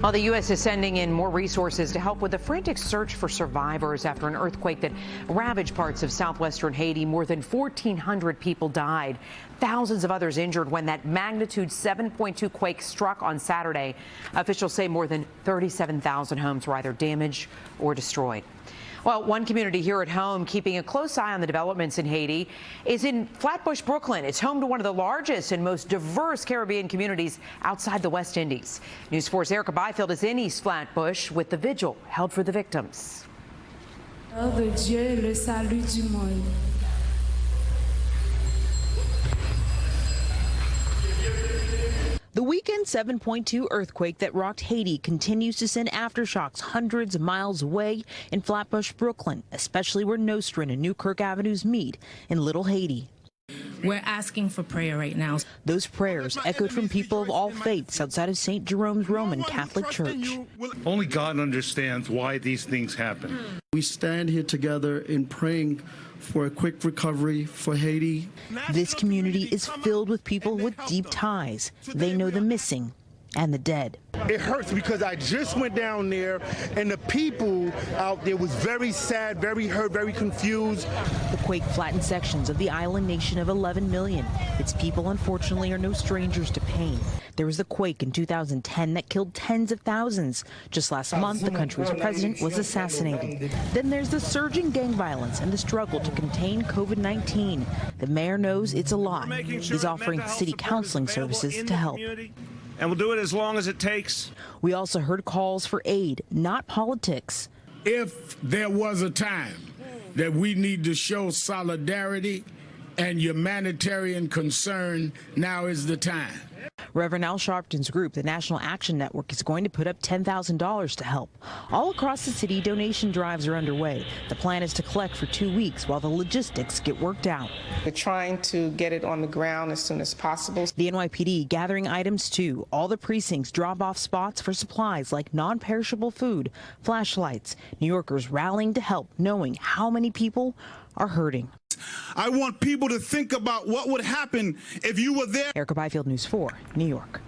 While the U.S. is sending in more resources to help with the frantic search for survivors after an earthquake that ravaged parts of southwestern Haiti, more than 1,400 people died. Thousands of others injured when that magnitude 7.2 quake struck on Saturday. Officials say more than 37,000 homes were either damaged or destroyed. Well, one community here at home keeping a close eye on the developments in Haiti is in Flatbush, Brooklyn. It's home to one of the largest and most diverse Caribbean communities outside the West Indies. News 4's Erica Byfield is in East Flatbush with the vigil held for the victims. De Dieu, le salut du monde. The weekend 7.2 earthquake that rocked Haiti continues to send aftershocks hundreds of miles away in Flatbush, Brooklyn, especially where Nostrand and Newkirk Avenues meet in Little Haiti. We're asking for prayer right now. Those prayers echoed from people of all faiths outside of St. Jerome's Roman Catholic Church. Only God understands why these things happen. We stand here together in praying for a quick recovery for Haiti. This community is filled with people with deep ties. They know the missing and the dead. It hurts because I just went down there and the people out there was very sad, very hurt, very confused. The quake flattened sections of the island nation of 11 million. Its people, unfortunately, are no strangers to pain. There was the quake in 2010 that killed tens of thousands. Just last month, the country's president was assassinated. Then there's the surging gang violence and the struggle to contain COVID-19. The mayor knows it's a lot. He's offering city counseling services to help. And we'll do it as long as it takes. We also heard calls for aid, not politics. If there was a time that we need to show solidarity and humanitarian concern, now is the time. Reverend Al Sharpton's group, the National Action Network, is going to put up $10,000 to help. All across the city, donation drives are underway. The plan is to collect for 2 weeks while the logistics get worked out. We're trying to get it on the ground as soon as possible. The NYPD gathering items too. All the precincts drop off spots for supplies like non-perishable food, flashlights. New Yorkers rallying to help, knowing how many people are hurting. I want people to think about what would happen if you were there. Erica Byfield, News 4, New York.